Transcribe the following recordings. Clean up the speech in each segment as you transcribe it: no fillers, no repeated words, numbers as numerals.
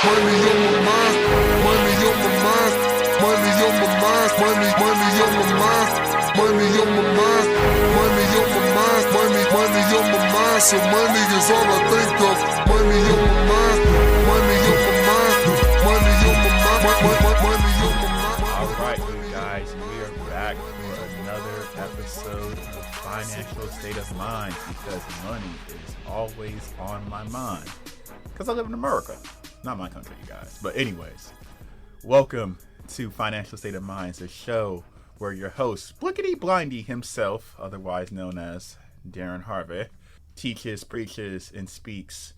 Money on my mind, money on my mind, money on my mind, money on my mind, money on my mind, money on my mind, money on my mind. So money is all I think of. Money on my mind, money on my mind, money on my mind, money on my mind. All right, you guys, we are back for another episode of Financial State of Mind, because money is always on my mind. Because I live in America. Not my country, you guys. But anyways, welcome to Financial State of Mind, a show where your host, Blickety Blindy himself, otherwise known as Darrin Harvey, teaches, preaches, and speaks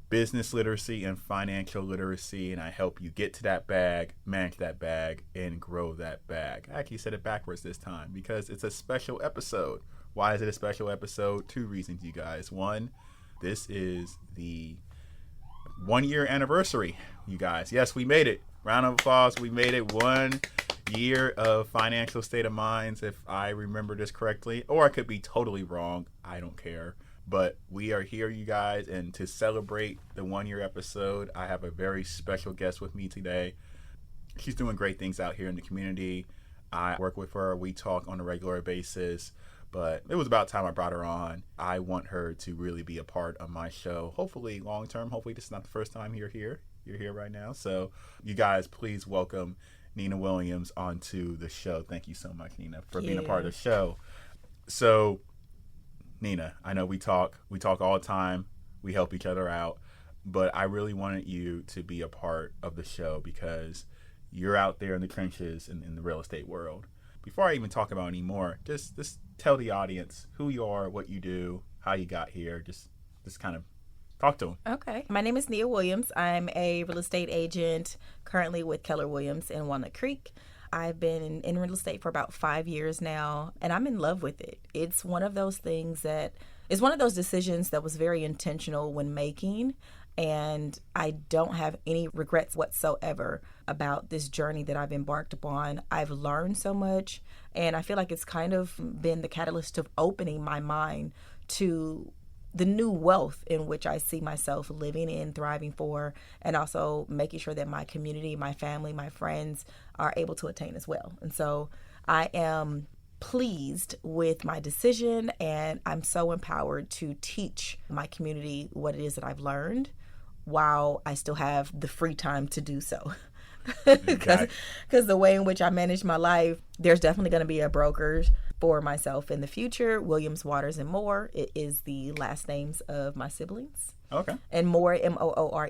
business literacy and financial literacy, and I help you get to that bag, manage that bag, and grow that bag. I actually said it backwards this time because it's a special episode. Why is it a special episode? Two reasons, you guys. One, this is the 1 year anniversary, you guys. Yes, we made it. Round of applause. We made it 1 year of Financial State of Minds, if I remember this correctly, or I could be totally wrong. I don't care. But we are here, you guys, and to celebrate the 1 year episode, I have a very special guest with me today. She's doing great things out here in the community. I work with her. We talk on a regular basis. But it was about time I brought her on. I want her to really be a part of my show, hopefully long term. Hopefully this is not the first time you're here. You're here right now. So you guys, please welcome Nia Williams onto the show. Thank you so much, Nina, for being a part of the show. So, Nina, I know we talk all the time. We help each other out. But I really wanted you to be a part of the show because you're out there in the trenches in the real estate world. Before I even talk about any more, just tell the audience who you are, what you do, how you got here. Just kind of talk to them. Okay. My name is Nia Williams. I'm a real estate agent currently with Keller Williams in Walnut Creek. I've been in real estate for about 5 years now, and I'm in love with it. It's one of those things that is one of those decisions that was very intentional when making, and I don't have any regrets whatsoever about this journey that I've embarked upon. I've learned so much, and I feel like it's kind of been the catalyst of opening my mind to the new wealth in which I see myself living in, thriving for, and also making sure that my community, my family, my friends are able to attain as well. And so I am pleased with my decision, and I'm so empowered to teach my community what it is that I've learned while I still have the free time to do so. Because the way in which I manage my life, there's definitely going to be a broker for myself in the future. Williams, Waters, and Moore. It is the last names of my siblings. Okay. And Moore, Moore.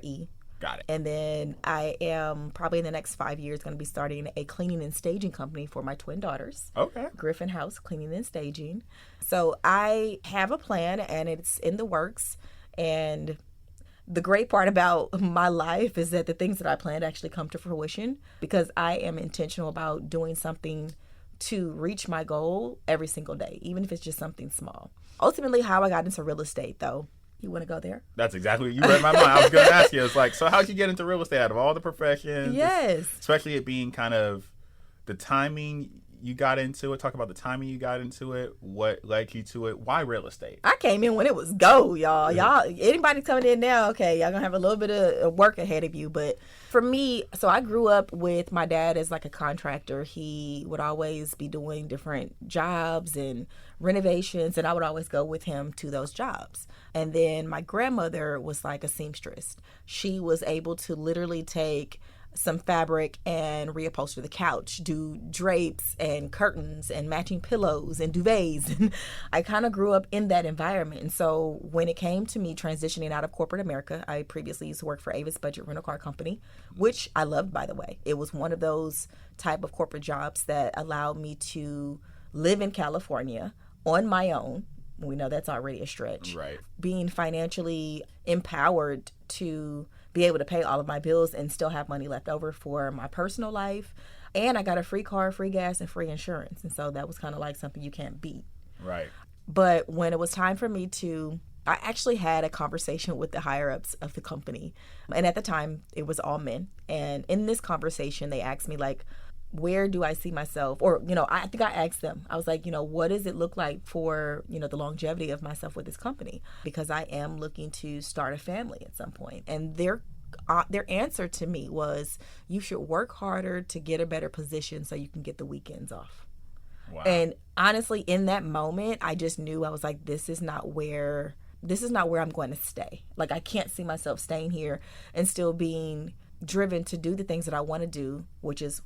Got it. And then I am probably in the next 5 years going to be starting a cleaning and staging company for my twin daughters. Okay. Griffin House Cleaning and Staging. So I have a plan, and it's in the works. And the great part about my life is that the things that I planned actually come to fruition because I am intentional about doing something to reach my goal every single day, even if it's just something small. Ultimately, how I got into real estate, though. You want to go there? That's exactly what you read my mind. I was going to ask you. It's like, so how'd you get into real estate out of all the professions? Yes. Especially it being kind of the timing you got into it. Talk about the timing you got into it. What led you to it? Why real estate? I came in when it was go, y'all. Anybody coming in now, okay, y'all gonna have a little bit of work ahead of you. But for me, so I grew up with my dad as like a contractor. He would always be doing different jobs and renovations, and I would always go with him to those jobs. And then my grandmother was like a seamstress. She was able to literally take some fabric and reupholster the couch, do drapes and curtains and matching pillows and duvets. And I kind of grew up in that environment. And so when it came to me transitioning out of corporate America, I previously used to work for Avis Budget Rental Car Company, which I loved, by the way. It was one of those type of corporate jobs that allowed me to live in California on my own. We know that's already a stretch. Right. Being financially empowered to be able to pay all of my bills and still have money left over for my personal life. And I got a free car, free gas, and free insurance. And so that was kind of like something you can't beat. Right. But when it was time for me I actually had a conversation with the higher ups of the company. And at the time, it was all men. And in this conversation, they asked me, like, where do I see myself? Or, I think I asked them, I was like, what does it look like for, the longevity of myself with this company? Because I am looking to start a family at some point. And their their answer to me was, you should work harder to get a better position so you can get the weekends off. Wow. And honestly, in that moment, I just knew, I was like, this is not where I'm going to stay. Like, I can't see myself staying here and still being driven to do the things that I want to do, which is,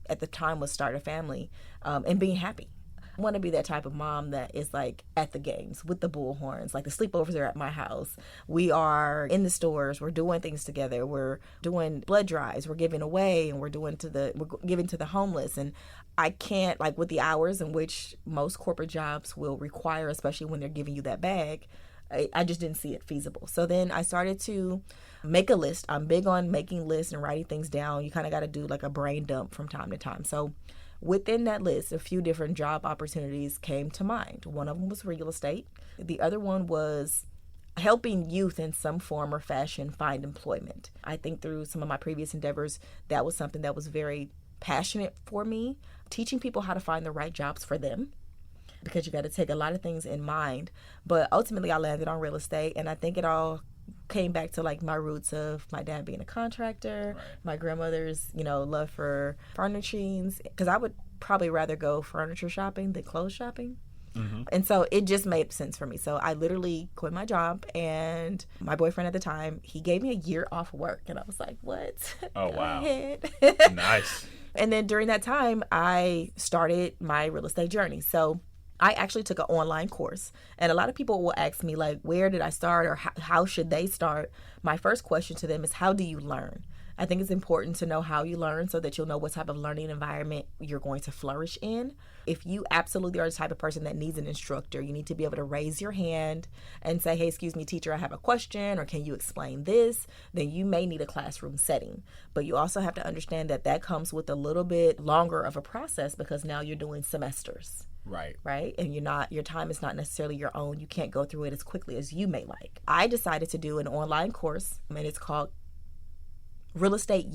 at the time, was start a family, and being happy. I want to be that type of mom that is like at the games with the bullhorns. Like, the sleepovers are at my house. We are in the stores. We're doing things together. We're doing blood drives. We're giving away, and we're giving to the homeless. And I can't, like, with the hours in which most corporate jobs will require, especially when they're giving you that bag, I just didn't see it feasible. So then I started to make a list. I'm big on making lists and writing things down. You kind of got to do like a brain dump from time to time. So within that list, a few different job opportunities came to mind. One of them was real estate. The other one was helping youth in some form or fashion find employment. I think through some of my previous endeavors, that was something that was very passionate for me, teaching people how to find the right jobs for them, because you got to take a lot of things in mind. But ultimately, I landed on real estate, and I think it all came back to like my roots of my dad being a contractor, right, my grandmother's, love for furnishings, because I would probably rather go furniture shopping than clothes shopping. Mm-hmm. And so it just made sense for me. So I literally quit my job, and my boyfriend at the time, he gave me a year off work, and I was like, what? Oh, wow. Nice. And then during that time, I started my real estate journey. So I actually took an online course, and a lot of people will ask me, like, where did I start, or how should they start? My first question to them is, how do you learn? I think it's important to know how you learn so that you'll know what type of learning environment you're going to flourish in. If you absolutely are the type of person that needs an instructor, you need to be able to raise your hand and say, hey, excuse me, teacher, I have a question, or can you explain this? Then you may need a classroom setting. But you also have to understand that that comes with a little bit longer of a process, because now you're doing semesters. Right. And your time is not necessarily your own. You can't go through it as quickly as you may like. I decided to do an online course, and it's called Real Estate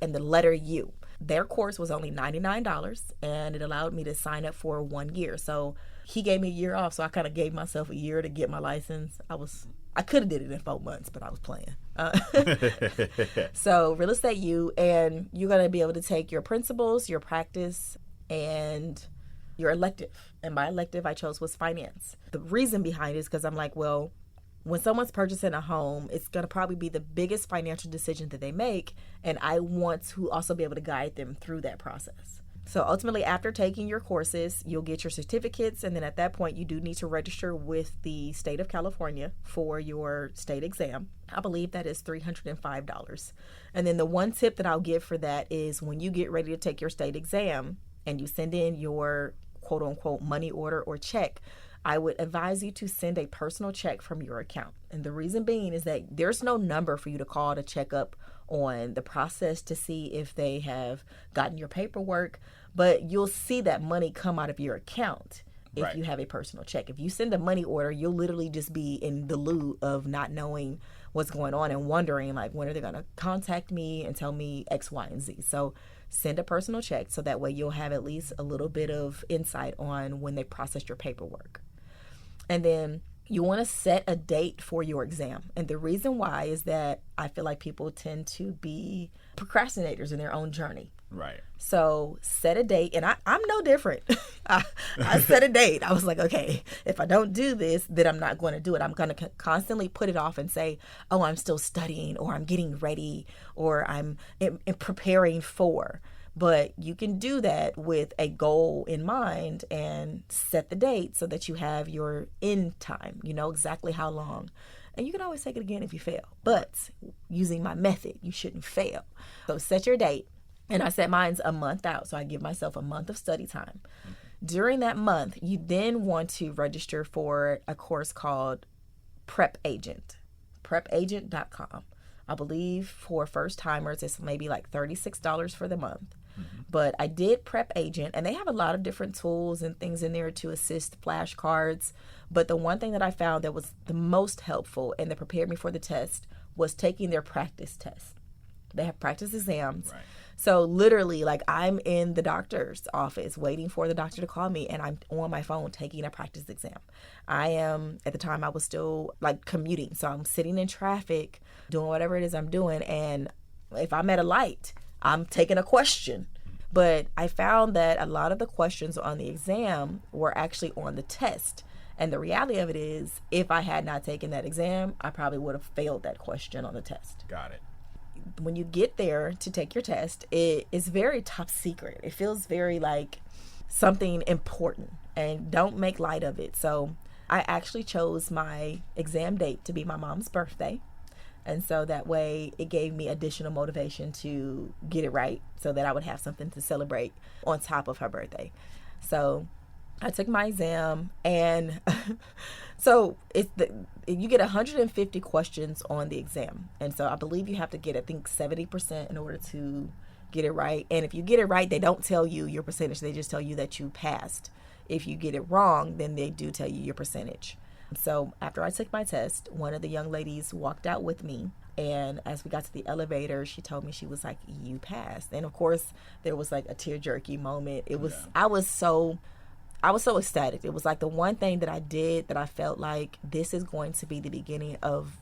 and the letter U. Their course was only $99, and it allowed me to sign up for 1 year. So he gave me a year off, so I kind of gave myself a year to get my license. I could have did it in 4 months, but I was playing. So Real Estate U, and you're going to be able to take your principles, your practice, and your elective. And my elective I chose was finance. The reason behind it is because I'm like, well, when someone's purchasing a home, it's going to probably be the biggest financial decision that they make, and I want to also be able to guide them through that process. So ultimately, after taking your courses, you'll get your certificates, and then at that point, you do need to register with the state of California for your state exam. I believe that is $305. And then the one tip that I'll give for that is, when you get ready to take your state exam and you send in your quote-unquote money order or check, I would advise you to send a personal check from your account. And the reason being is that there's no number for you to call to check up on the process to see if they have gotten your paperwork, but you'll see that money come out of your account if you have a personal check. If you send a money order, you'll literally just be in the loop of not knowing what's going on and wondering, like, when are they going to contact me and tell me X, Y, and Z. So send a personal check, so that way you'll have at least a little bit of insight on when they processed your paperwork. And then you want to set a date for your exam. And the reason why is that I feel like people tend to be procrastinators in their own journey. Right. So set a date, and I'm no different. I set a date. I was like, okay, if I don't do this, then I'm not going to do it. I'm going to constantly put it off and say, oh, I'm still studying, or I'm getting ready, or I'm preparing for. But you can do that with a goal in mind and set the date so that you have your end time. You know exactly how long. And you can always take it again if you fail. But using my method, you shouldn't fail. So set your date. And I set mine's a month out. So I give myself a month of study time. During that month, you then want to register for a course called Prep Agent, prepagent.com. I believe for first timers, it's maybe like $36 for the month. But I did Prep Agent, and they have a lot of different tools and things in there to assist, flashcards. But the one thing that I found that was the most helpful and that prepared me for the test was taking their practice test. They have practice exams. Right. So literally, like, I'm in the doctor's office waiting for the doctor to call me, and I'm on my phone taking a practice exam. I am, at the time, I was still like commuting. So I'm sitting in traffic, doing whatever it is I'm doing. And if I'm at a light, I'm taking a question. But I found that a lot of the questions on the exam were actually on the test. And the reality of it is, if I had not taken that exam, I probably would have failed that question on the test. Got it. When you get there to take your test, it is very top secret. It feels very like something important, and don't make light of it. So I actually chose my exam date to be my mom's birthday. And so that way it gave me additional motivation to get it right so that I would have something to celebrate on top of her birthday. So I took my exam, and so you get 150 questions on the exam. And so I believe you have to get, I think, 70% in order to get it right. And if you get it right, they don't tell you your percentage. They just tell you that you passed. If you get it wrong, then they do tell you your percentage. So after I took my test, one of the young ladies walked out with me. And as we got to the elevator, she told me, she was like, "You passed." And of course, there was like a tear-jerky moment. It was, I was so ecstatic. It was like the one thing that I did that I felt like this is going to be the beginning of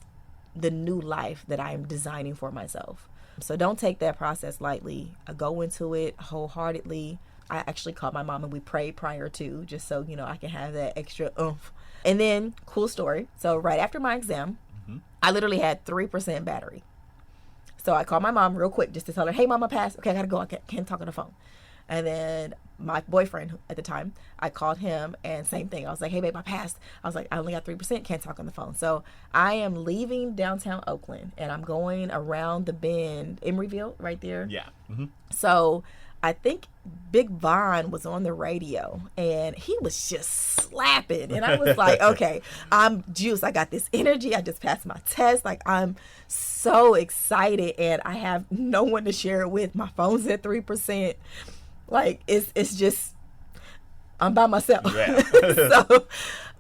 the new life that I am designing for myself. So don't take that process lightly. I go into it wholeheartedly. I actually called my mom and we prayed prior to, just so, you know, I can have that extra oomph. And then, cool story. So right after my exam, I literally had 3% battery. So I called my mom real quick just to tell her, "Hey, Mom, I passed. Okay, I gotta go. I can't talk on the phone." And then my boyfriend at the time, I called him, and same thing. I was like, "Hey, babe, I passed." I was like, "I only got 3%, can't talk on the phone." So I am leaving downtown Oakland, and I'm going around the bend, Emeryville, right there. Yeah. So I think Big Von was on the radio, and he was just slapping. And I was like, okay, I'm juiced. I got this energy. I just passed my test. Like, I'm so excited, and I have no one to share it with. My phone's at 3%. Like, it's just, I'm by myself. Yeah.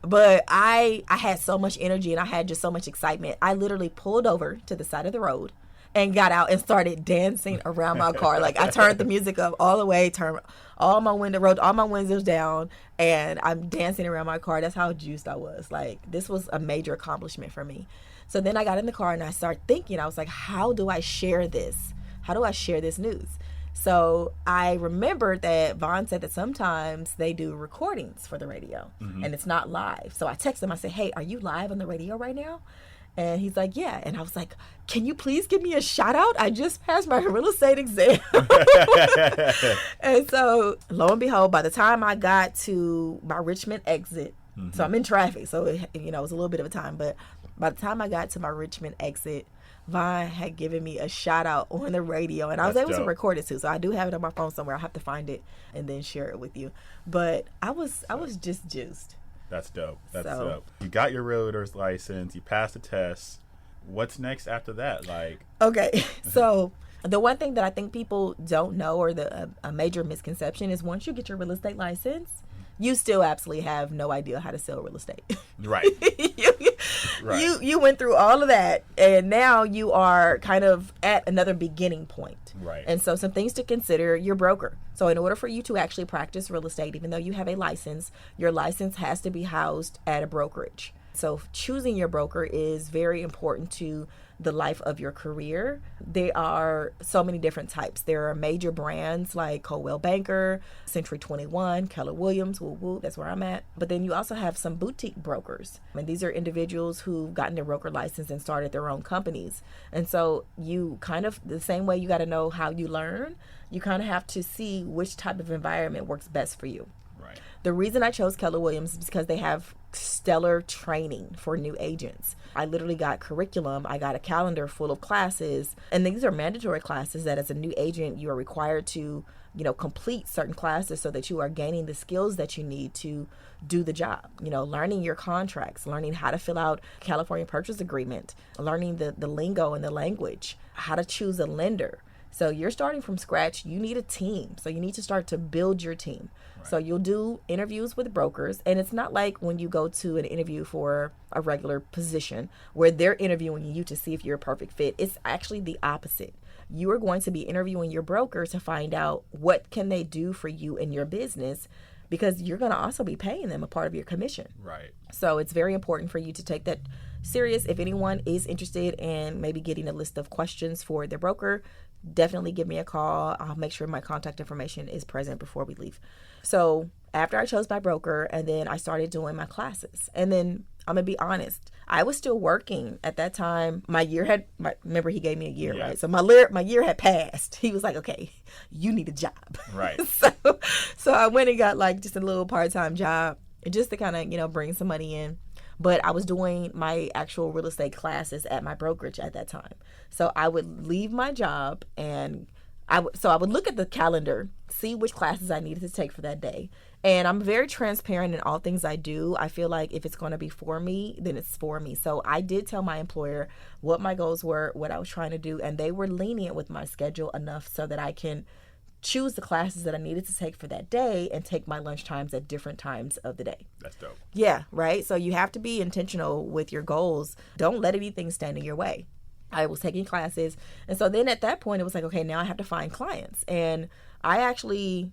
But I had so much energy, and I had just so much excitement. I literally pulled over to the side of the road and got out and started dancing around my car. Like, I turned the music up all the way, turned all my windows down, and I'm dancing around my car. That's how juiced I was. Like, this was a major accomplishment for me. So then I got in the car and I started thinking, I was like, how do I share this? How do I share this news? So I remembered that Vaughn said that sometimes they do recordings for the radio and it's not live. So I texted him, I said, "Hey, are you live on the radio right now?" And he's like, "Yeah." And I was like, "Can you please give me a shout out? I just passed my real estate exam." And so lo and behold, by the time I got to my Richmond exit, so I'm in traffic, so it was a little bit of a time, but by the time I got to my Richmond exit, Vaughn had given me a shout out on the radio, and I was able to record it too. So I do have it on my phone somewhere. I'll have to find it and then share it with you. But I was just juiced. That's dope. That's dope. You got your realtor's license. You passed the test. What's next after that? Like, okay, so the one thing that I think people don't know, or a major misconception, is once you get your real estate license, you still absolutely have no idea how to sell real estate. Right. You went through all of that, and now you are kind of at another beginning point. Right. And so some things to consider: your broker. So in order for you to actually practice real estate, even though you have a license, your license has to be housed at a brokerage. So choosing your broker is very important to the life of your career. There are so many different types. There are major brands like Coldwell Banker, Century 21, Keller Williams, that's where I'm at. But then you also have some boutique brokers. And these are individuals who've gotten their broker license and started their own companies. And so you kind of, the same way you got to know how you learn, you kind of have to see which type of environment works best for you. Right. The reason I chose Keller Williams is because they have stellar training for new agents. I literally got curriculum. I got a calendar full of classes, and these are mandatory classes that as a new agent you are required to, complete certain classes so that you are gaining the skills that you need to do the job. Learning your contracts, learning how to fill out California purchase agreement, learning the lingo and the language, how to choose a lender. So you're starting from scratch. You need a team. So you need to start to build your team. Right. So you'll do interviews with brokers. And it's not like when you go to an interview for a regular position where they're interviewing you to see if you're a perfect fit. It's actually the opposite. You are going to be interviewing your broker to find out what can they do for you in your business, because you're going to also be paying them a part of your commission. Right. So it's very important for you to take that serious. If anyone is interested in maybe getting a list of questions for their broker, definitely give me a call. I'll make sure my contact information is present before we leave. So after I chose my broker, and then I started doing my classes. And then I'm going to be honest, I was still working at that time. My year had, remember he gave me a year, right? So my year had passed. He was like, okay, you need a job. Right. So I went and got like just a little part-time job just to kind of, bring some money in. But I was doing my actual real estate classes at my brokerage at that time. So I would leave my job and I would look at the calendar, see which classes I needed to take for that day. And I'm very transparent in all things I do. I feel like if it's going to be for me, then it's for me. So I did tell my employer what my goals were, what I was trying to do, and they were lenient with my schedule enough so that I can choose the classes that I needed to take for that day and take my lunch times at different times of the day. That's dope. Yeah, right? So you have to be intentional with your goals. Don't let anything stand in your way. I was taking classes. And so then at that point, it was like, okay, now I have to find clients. And I actually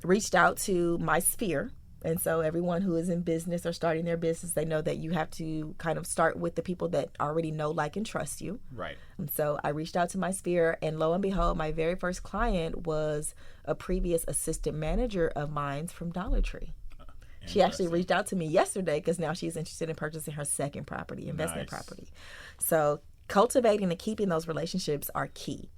reached out to my sphere. And so everyone who is in business or starting their business, they know that you have to kind of start with the people that already know, like, and trust you. Right. And so I reached out to my sphere, and lo and behold, my very first client was a previous assistant manager of mine from Dollar Tree. She actually reached out to me yesterday because now she's interested in purchasing her second property, investment property. So cultivating and keeping those relationships are key.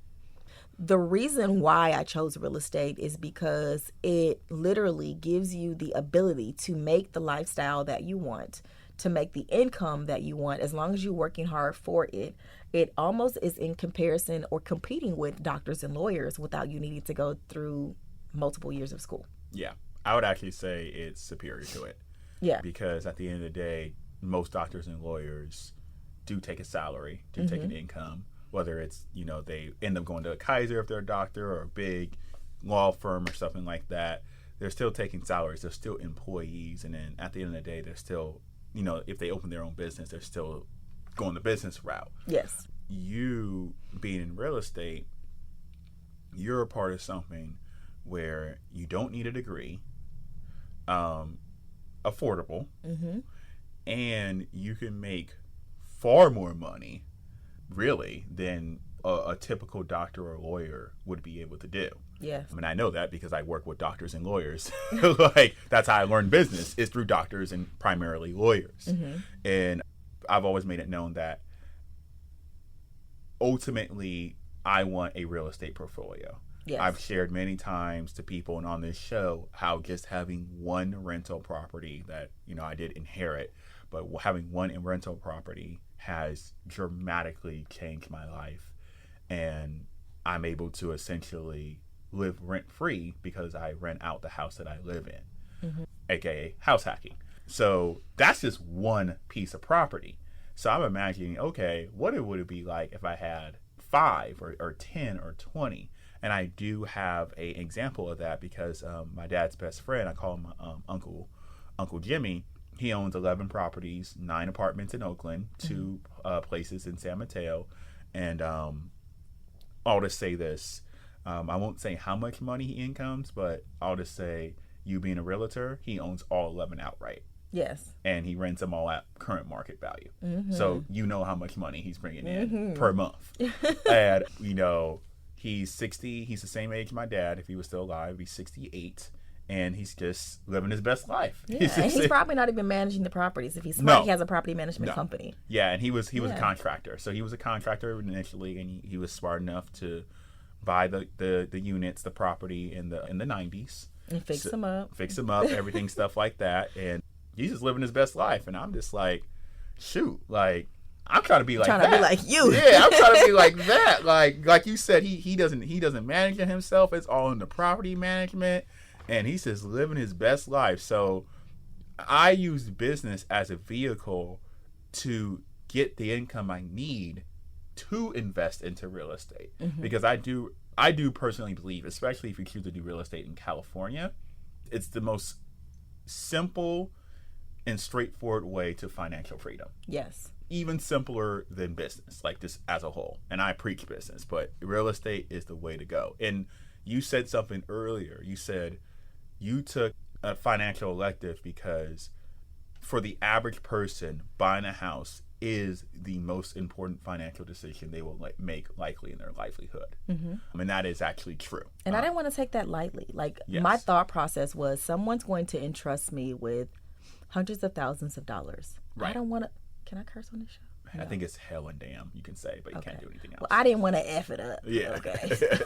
The reason why I chose real estate is because it literally gives you the ability to make the lifestyle that you want, to make the income that you want, as long as you're working hard for it. It almost is in comparison or competing with doctors and lawyers without you needing to go through multiple years of school. Yeah, I would actually say it's superior to it. Yeah. Because at the end of the day, most doctors and lawyers do take a salary, do take an income. Whether it's, they end up going to a Kaiser if they're a doctor or a big law firm or something like that, they're still taking salaries. They're still employees. And then at the end of the day, they're still, if they open their own business, they're still going the business route. Yes. You being in real estate, you're a part of something where you don't need a degree, affordable, and you can make far more money really than a typical doctor or lawyer would be able to do. Yes. I mean, I know that because I work with doctors and lawyers. Like, that's how I learned business, is through doctors and primarily lawyers. And I've always made it known that ultimately I want a real estate portfolio. Yes. I've shared many times to people and on this show how just having one rental property that, I did inherit, but having one rental property has dramatically changed my life, and I'm able to essentially live rent-free because I rent out the house that I live in, aka house hacking. So that's just one piece of property. So I'm imagining, okay, what would it be like if I had 5 or 10 or 20? And I do have an example of that because my dad's best friend, I call him Uncle Jimmy. He owns 11 properties, 9 apartments in Oakland, 2 places in San Mateo. And I'll just say this. I won't say how much money he incomes, but I'll just say, you being a realtor, he owns all 11 outright. Yes. And he rents them all at current market value. So you know how much money he's bringing in per month. And, he's 60. He's the same age as my dad. If he was still alive, he's 68. And he's just living his best life. Yeah, he's probably not even managing the properties. If he's smart, he has a property management company. Yeah, and he was a contractor. So he was a contractor initially, and he was smart enough to buy the units, the property in the 90s. And fix them up. Everything, stuff like that. And he's just living his best life. And I'm just like, shoot, like, I'm trying to be like that. Trying to be like you. Yeah, I'm trying to be like that. Like you said, he doesn't manage it himself. It's all in the property management. And he's just living his best life. So I use business as a vehicle to get the income I need to invest into real estate, because I do personally believe, especially if you choose to do real estate in California, it's the most simple and straightforward way to financial freedom. Yes. Even simpler than business, like just as a whole. And I preach business, but real estate is the way to go. And you said something earlier. You said you took a financial elective because for the average person, buying a house is the most important financial decision they will make likely in their livelihood. And that is actually true. And I didn't want to take that lightly. Like, Yes. my thought process was, someone's going to entrust me with hundreds of thousands of dollars. Right. I don't want to. Can I curse on this show? I think it's hell and damn, you can say, but you can't do anything else. Well, I didn't want to F it up. Yeah. Okay.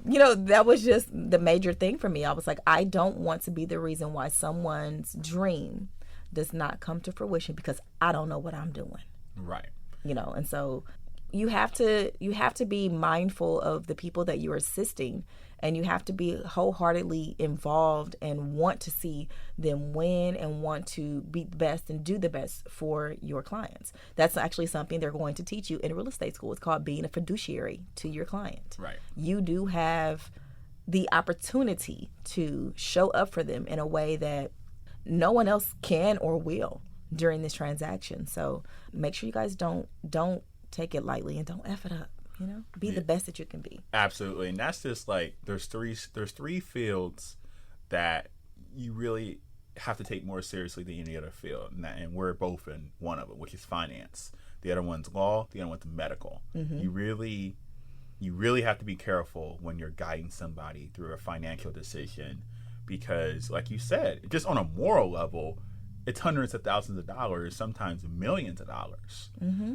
You know, that was just the major thing for me. I was like, I don't want to be the reason why someone's dream does not come to fruition because I don't know what I'm doing. Right. You know, and so you have to be mindful of the people that you're assisting, and you have to be wholeheartedly involved and want to see them win and want to be the best and do the best for your clients. That's actually something they're going to teach you in real estate school. It's called being a fiduciary to your client. Right. You do have the opportunity to show up for them in a way that no one else can or will during this transaction. So make sure you guys don't take it lightly and don't F it up. You know, be the best that you can be. Absolutely. And that's just like, there's three fields that you really have to take more seriously than any other field. And we're both in one of them, which is finance. The other one's law. The other one's medical. You really have to be careful when you're guiding somebody through a financial decision, because like you said, just on a moral level, it's hundreds of thousands of dollars, sometimes millions of dollars,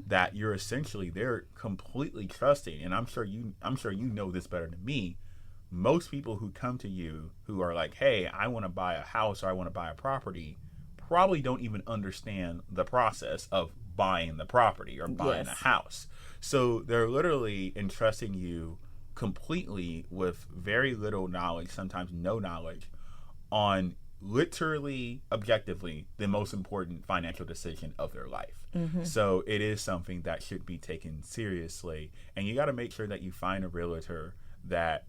that you're essentially, they're completely trusting. And I'm sure you know this better than me. Most people who come to you who are like, hey, I want to buy a house or I want to buy a property, probably don't even understand the process of buying the property or buying a house. So they're literally entrusting you completely with very little knowledge, sometimes no knowledge, on literally, objectively, the most important financial decision of their life. So it is something that should be taken seriously, and you got to make sure that you find a realtor that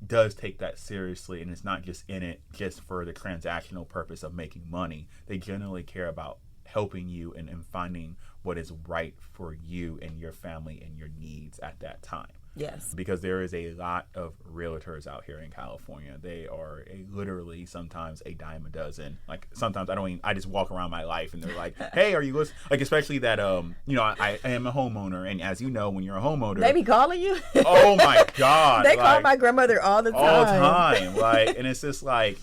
does take that seriously and is not just in it just for the transactional purpose of making money. They generally care about helping you and finding what is right for you and your family and your needs at that time. Yes. Because there is a lot of realtors out here in California. They are literally sometimes a dime a dozen. Like sometimes I just walk around my life and they're like, hey, are you listening? Like especially that, I am a homeowner. And as you know, when you're a homeowner. They be calling you? Oh my God. They call my grandmother all the time. All the time. Like, and it's just like,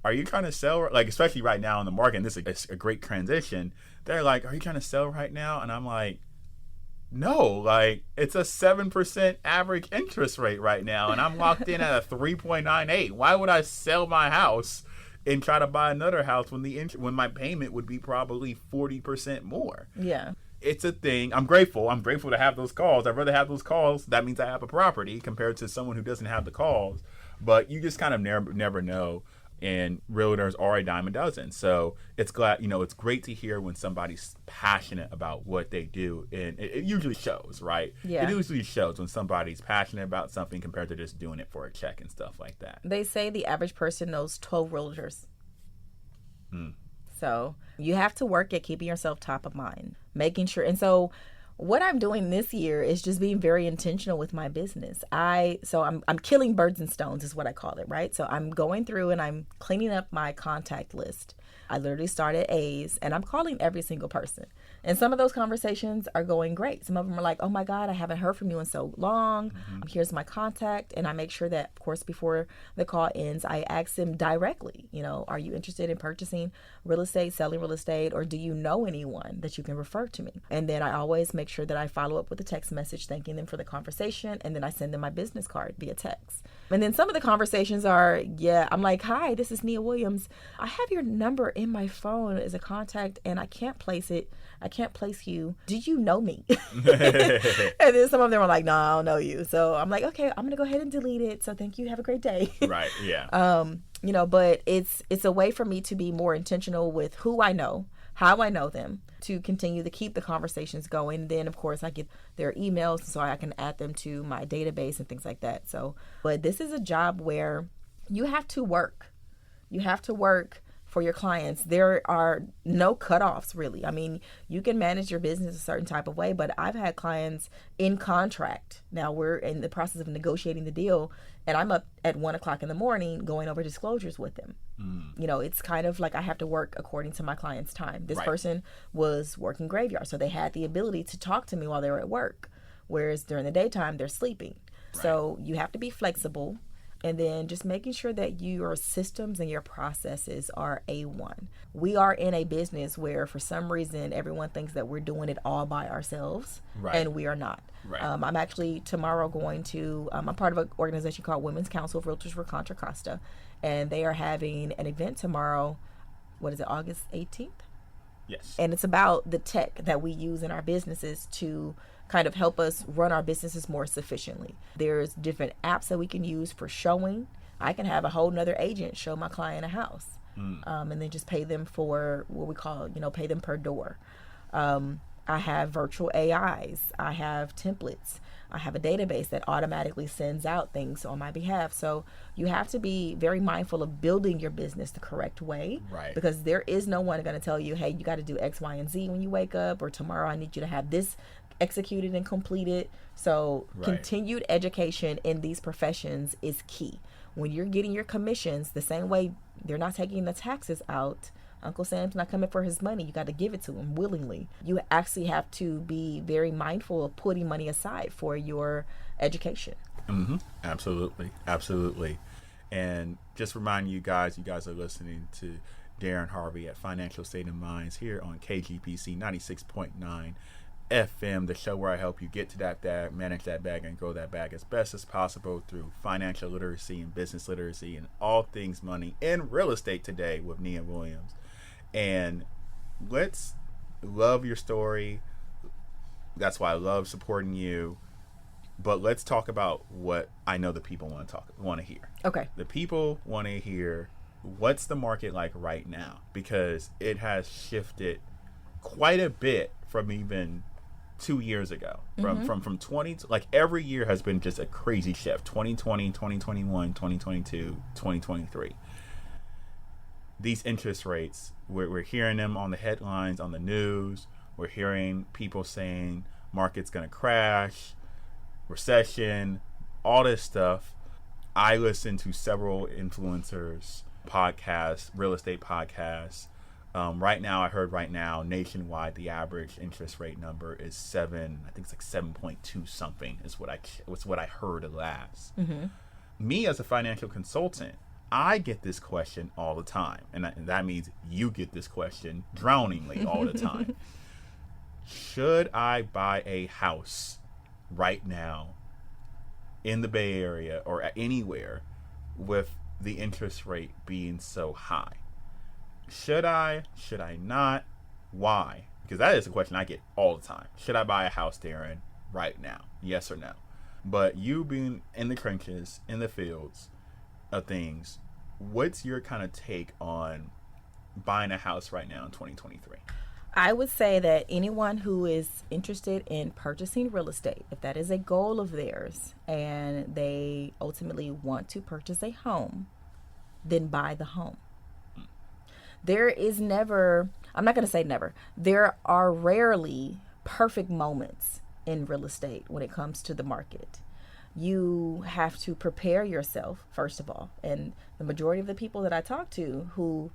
are you trying to sell? Like, especially right now in the market, and this is a great transition. They're like, are you trying to sell right now? And I'm like, no, like it's a 7% average interest rate right now, and I'm locked in at a 3.98. Why would I sell my house and try to buy another house when my payment would be probably 40% more? Yeah. It's a thing. I'm grateful to have those calls. I'd rather have those calls. That means I have a property compared to someone who doesn't have the calls. But you just kind of never know. And realtors are a dime a dozen. So it's great to hear when somebody's passionate about what they do. And it usually shows, right? Yeah. It usually shows when somebody's passionate about something compared to just doing it for a check and stuff like that. They say the average person knows 12 realtors. So you have to work at keeping yourself top of mind, making sure. And so what I'm doing this year is just being very intentional with my business. I'm killing birds and stones is what I call it, right? So I'm going through and I'm cleaning up my contact list. I literally start at A's and I'm calling every single person. And some of those conversations are going great. Some of them are like, oh my God, I haven't heard from you in so long. Here's my contact. And I make sure that, of course, before the call ends, I ask them directly, are you interested in purchasing real estate, selling real estate, or do you know anyone that you can refer to me? And then I always make sure that I follow up with a text message thanking them for the conversation. And then I send them my business card via text. And then some of the conversations are, I'm like, hi, this is Nia Williams. I have your number in my phone as a contact and I can't place it. I can't place you. Do you know me? And then some of them are like, no, I don't know you. So I'm like, okay, I'm going to go ahead and delete it. So thank you. Have a great day. Right. Yeah. But it's a way for me to be more intentional with who I know, how I know them, to continue to keep the conversations going. Then, of course, I get their emails so I can add them to my database and things like that. So, but this is a job where you have to work. You have to work for your clients. There are no cutoffs, really. I mean, you can manage your business a certain type of way, but I've had clients in contract. Now we're in the process of negotiating the deal, and I'm up at 1:00 in the morning going over disclosures with them. You know, it's kind of like I have to work according to my client's time. This person was working graveyard, so they had the ability to talk to me while they were at work, whereas during the daytime, they're sleeping. So you have to be flexible. And then just making sure that your systems and your processes are A1. We are in a business where for some reason everyone thinks that we're doing it all by ourselves, and we are not. I'm actually tomorrow going to, I'm part of an organization called Women's Council of Realtors for Contra Costa, and they are having an event tomorrow, what is it, August 18th? Yes. And it's about the tech that we use in our businesses to kind of help us run our businesses more sufficiently. There's different apps that we can use for showing. I can have a whole nother agent show my client a house, and then just pay them for what we call, pay them per door. I have virtual AIs. I have templates. I have a database that automatically sends out things on my behalf. So you have to be very mindful of building your business the correct way, because there is no one going to tell you, hey, you got to do X, Y, and Z when you wake up, or tomorrow I need you to have this executed and completed. So continued education in these professions is key. When you're getting your commissions, the same way they're not taking the taxes out, Uncle Sam's not coming for his money. You got to give it to him willingly. You actually have to be very mindful of putting money aside for your education. Absolutely. Absolutely. And just remind you guys are listening to Darrin Harvey at Financial State of Minds here on KGPC 96.9 FM, the show where I help you get to that bag, manage that bag, and grow that bag as best as possible through financial literacy and business literacy and all things money in real estate today with Nia Williams. And let's love your story. That's why I love supporting you. But let's talk about what I know the people want to hear. Okay. The people want to hear, what's the market like right now? Because it has shifted quite a bit from even 2 years ago. From 20, like every year has been just a crazy shift. 2020, 2021, 2022, 2023. These interest rates, we're hearing them on the headlines, on the news. We're hearing people saying market's going to crash, recession, all this stuff. I listen to several influencers, podcasts, real estate podcasts. Right now, nationwide, the average interest rate number is 7. I think it's like 7.2 something is what I heard last. Me as a financial consultant, I get this question all the time, and that means you get this question drowningly all the time. Should I buy a house right now in the Bay Area or anywhere with the interest rate being so high? Should I? Should I not? Why? Because that is a question I get all the time. Should I buy a house, Darrin, right now? Yes or no? But you being in the trenches, in the fields of things, what's your kind of take on buying a house right now in 2023? I would say that anyone who is interested in purchasing real estate, if that is a goal of theirs and they ultimately want to purchase a home, then buy the home. There is never, I'm not going to say never, there are rarely perfect moments in real estate when it comes to the market. You have to prepare yourself, first of all. And the majority of the people that I talk to who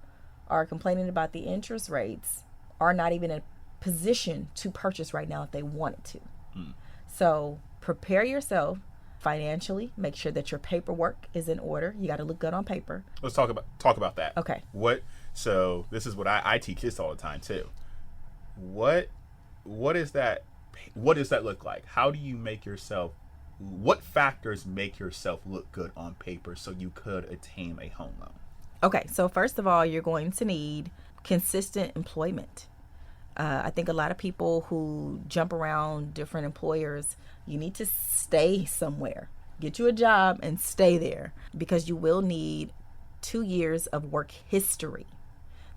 are complaining about the interest rates are not even in a position to purchase right now if they wanted to. So prepare yourself financially. Make sure that your paperwork is in order. You got to look good on paper. Let's talk about that. Okay. So this is what I teach this all the time too. What is that? What does that look like? How do you make yourself? What factors make yourself look good on paper so you could attain a home loan? Okay, so first of all, you're going to need consistent employment. I think a lot of people who jump around different employers, you need to stay somewhere. Get you a job and stay there, because you will need 2 years of work history.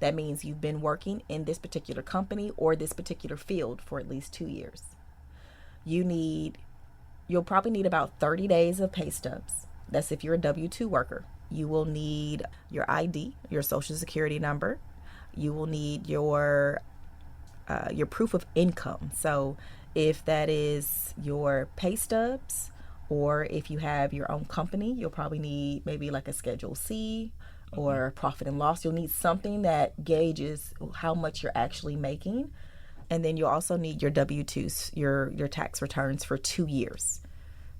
That means you've been working in this particular company or this particular field for at least 2 years. You'll probably need about 30 days of pay stubs. That's if you're a W-2 worker. You will need your ID, your social security number. You will need your proof of income. So if that is your pay stubs, or if you have your own company, you'll probably need maybe like a Schedule C or profit and loss. You'll need something that gauges how much you're actually making. And then you'll also need your W-2s, your tax returns for 2 years.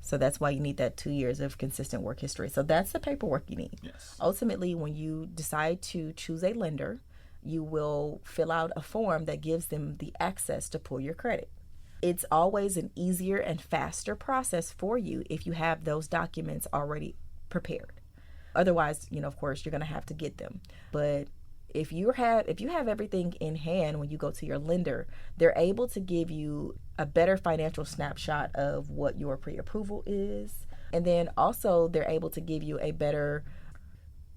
So that's why you need that 2 years of consistent work history. So that's the paperwork you need. Yes. Ultimately, when you decide to choose a lender, you will fill out a form that gives them the access to pull your credit. It's always an easier and faster process for you if you have those documents already prepared. Otherwise, of course, you're going to have to get them. But if you have everything in hand when you go to your lender, they're able to give you a better financial snapshot of what your pre-approval is. And then also they're able to give you a better,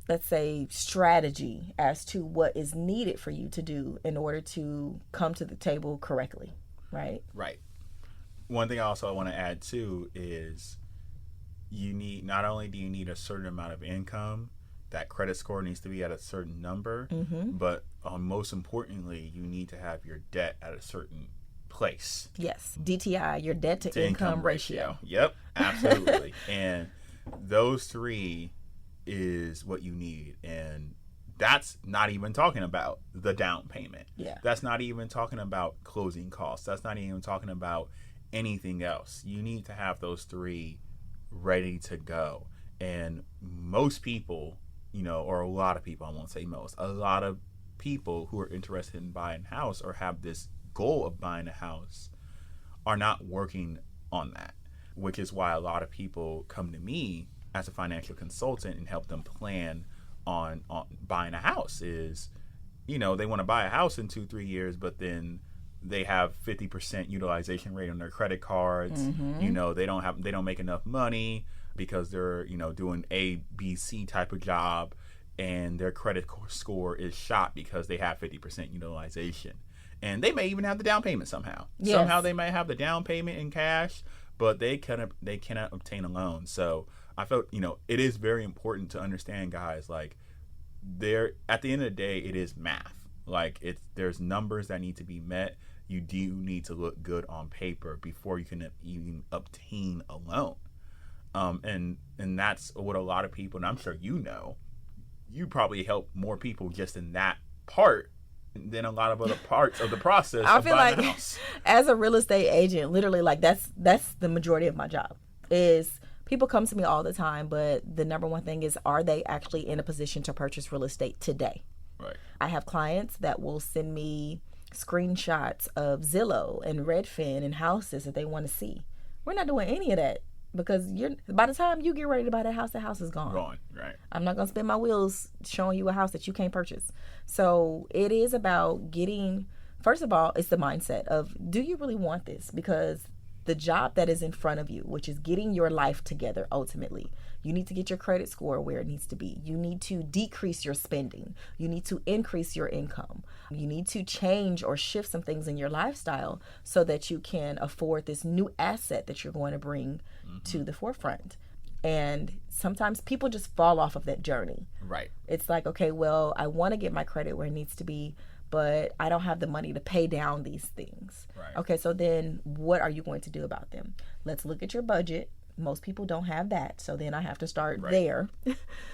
let's say, strategy as to what is needed for you to do in order to come to the table correctly, right? Right. One thing I want to add too is not only do you need a certain amount of income, that credit score needs to be at a certain number, but most importantly, you need to have your debt at a certain place. Yes, DTI, your debt to income ratio. Yep, absolutely. And those three is what you need. And that's not even talking about the down payment. Yeah. That's not even talking about closing costs. That's not even talking about anything else. You need to have those three ready to go. And most people, or a lot of people, I won't say most, a lot of people who are interested in buying a house or have this goal of buying a house are not working on that, which is why a lot of people come to me as a financial consultant and help them plan on buying a house. Is, they want to buy a house in 2-3 years, but then they have 50% utilization rate on their credit cards. They don't make enough money because they're, doing A, B, C type of job, and their credit score is shot because they have 50% utilization. And they may even have the down payment somehow. Yes. Somehow they may have the down payment in cash, but they cannot obtain a loan. So I felt, it is very important to understand, guys, like, at the end of the day, it is math. Like, there's numbers that need to be met. You do need to look good on paper before you can even obtain a loan. And that's what a lot of people, and I'm sure you probably help more people just in that part than a lot of other parts of the process. I feel like as a real estate agent, literally, like, that's the majority of my job. Is people come to me all the time, but the number one thing is, are they actually in a position to purchase real estate today? Right. I have clients that will send me screenshots of Zillow and Redfin and houses that they want to see. We're not doing any of that, because by the time you get ready to buy that house is gone. Right. I'm not going to spend my wheels showing you a house that you can't purchase. So it is about first of all, it's the mindset of, do you really want this? Because the job that is in front of you, which is getting your life together, ultimately, you need to get your credit score where it needs to be. You need to decrease your spending. You need to increase your income. You need to change or shift some things in your lifestyle so that you can afford this new asset that you're going to bring to the forefront. And sometimes people just fall off of that journey. Right. It's like, okay, well, I want to get my credit where it needs to be, but I don't have the money to pay down these things. Right. Okay, so then what are you going to do about them? Let's look at your budget. Most people don't have that, so then I have to start there.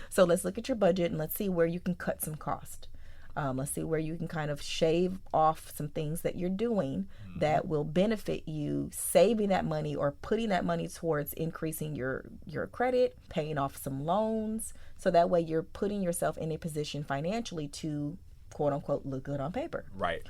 So let's look at your budget and let's see where you can cut some cost. Let's see where you can kind of shave off some things that you're doing that will benefit you, saving that money or putting that money towards increasing your credit, paying off some loans. So that way you're putting yourself in a position financially to, quote unquote, look good on paper. Right.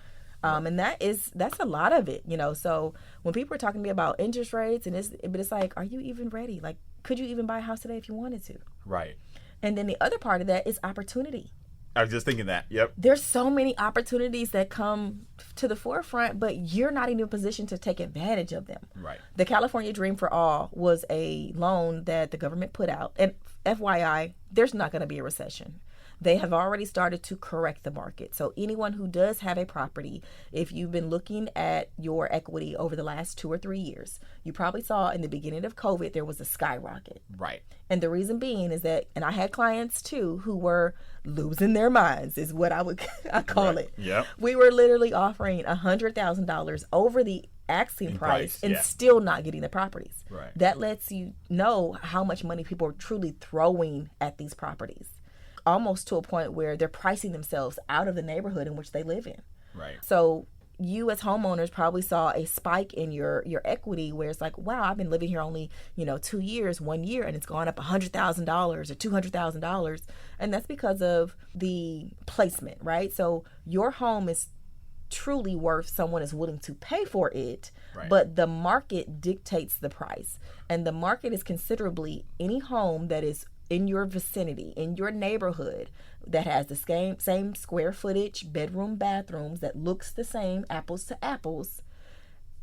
And that's a lot of it, So when people are talking to me about interest rates but it's like, are you even ready? Like, could you even buy a house today if you wanted to? Right. And then the other part of that is opportunity. I was just thinking that. Yep. There's so many opportunities that come to the forefront, but you're not in a position to take advantage of them. Right. The California Dream for All was a loan that the government put out. And FYI, there's not going to be a recession. they have already started to correct the market. So anyone who does have a property, if you've been looking at your equity over the last 2 or 3 years, you probably saw in the beginning of COVID, there was a skyrocket. Right. And the reason being is that, and I had clients too who were losing their minds, is what I call it. Yep. We were literally offering $100,000 over the asking price and still not getting the properties. Right. That lets you know how much money people are truly throwing at these properties, almost to a point where they're pricing themselves out of the neighborhood in which they live in. Right. So you as homeowners probably saw a spike in your equity where it's like, wow, I've been living here only 2 years, 1 year, and it's gone up $100,000 or $200,000, and that's because of the placement, right? So your home is truly worth, someone is willing to pay for it, right. But the market dictates the price, and the market is considerably any home that is in your vicinity, in your neighborhood, that has the same square footage, bedroom, bathrooms, that looks the same, apples to apples.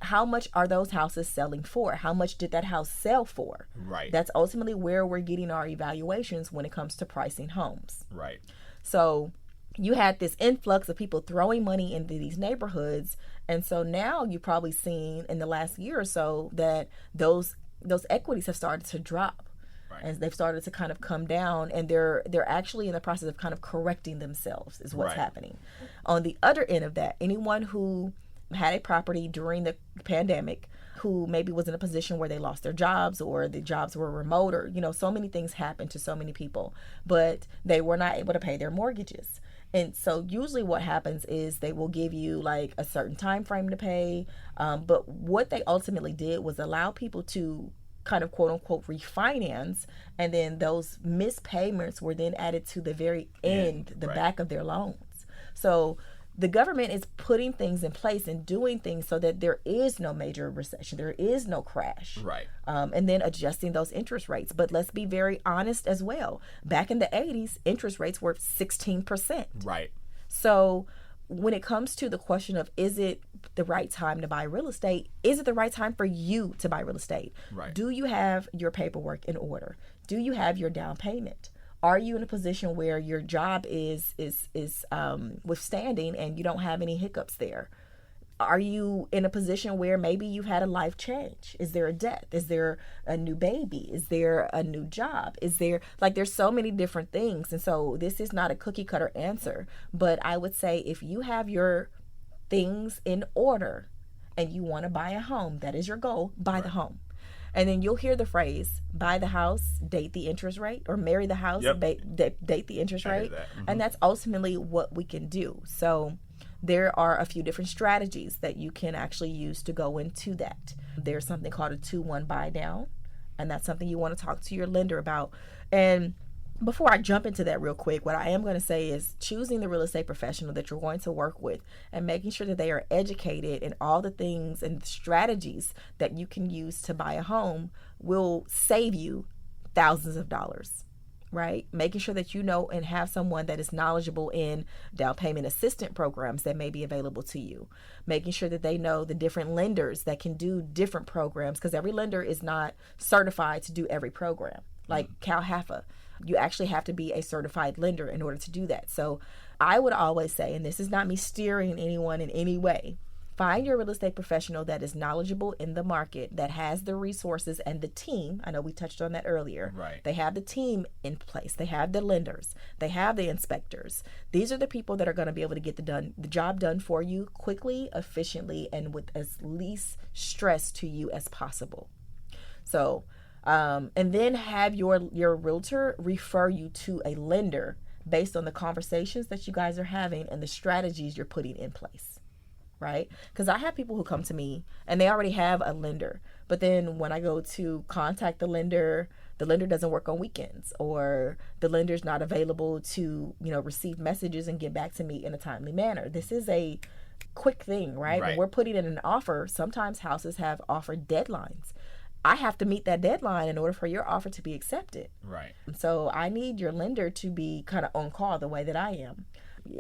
How much are those houses selling for? How much did that house sell for? Right. That's ultimately where we're getting our evaluations when it comes to pricing homes. Right. So you had this influx of people throwing money into these neighborhoods, and so now you've probably seen in the last year or so that those equities have started to drop. Right. And they've started to kind of come down, and they're actually in the process of kind of correcting themselves is what's right. happening. On the other end of that, anyone who had a property during the pandemic, who maybe was in a position where they lost their jobs, or the jobs were remote, or so many things happened to so many people, but they were not able to pay their mortgages. And so usually what happens is they will give you like a certain time frame to pay, but what they ultimately did was allow people to kind of quote unquote refinance, and then those missed payments were then added to the very end, the right. back of their loans. So the government is putting things in place and doing things so that there is no major recession, there is no crash, right? And then adjusting those interest rates. But let's be very honest as well. Back in the 80s, interest rates were 16%. Right. So when it comes to the question of, is it the right time to buy real estate? Is it the right time for you to buy real estate? Right. Do you have your paperwork in order? Do you have your down payment? Are you in a position where your job is withstanding and you don't have any hiccups there? Are you in a position where maybe you've had a life change? Is there a death? Is there a new baby? Is there a new job? Is there, there's so many different things. And so this is not a cookie cutter answer, but I would say if you have your things in order and you want to buy a home, that is your goal, buy the home. And then you'll hear the phrase, buy the house, date the interest rate, or marry the house, date the interest rate. Mm-hmm. And that's ultimately what we can do. So there are a few different strategies that you can actually use to go into that. There's something called a 2-1 buy down, and that's something you want to talk to your lender about. And before I jump into that real quick, what I am going to say is choosing the real estate professional that you're going to work with and making sure that they are educated in all the things and strategies that you can use to buy a home will save you thousands of dollars. Right? Making sure that you know and have someone that is knowledgeable in down payment assistance programs that may be available to you. Making sure that they know the different lenders that can do different programs, because every lender is not certified to do every program. Like Cal HAFA, you actually have to be a certified lender in order to do that. So I would always say, and this is not me steering anyone in any way, find your real estate professional that is knowledgeable in the market, that has the resources and the team. I know we touched on that earlier. Right. They have the team in place. They have the lenders. They have the inspectors. These are the people that are going to be able to get the job done for you quickly, efficiently, and with as least stress to you as possible. So, and then have your realtor refer you to a lender based on the conversations that you guys are having and the strategies you're putting in place. Right? Because I have people who come to me and they already have a lender, but then when I go to contact the lender doesn't work on weekends, or the lender's not available to, receive messages and get back to me in a timely manner. This is a quick thing, right? When we're putting in an offer, sometimes houses have offer deadlines. I have to meet that deadline in order for your offer to be accepted. Right. So I need your lender to be kind of on call the way that I am.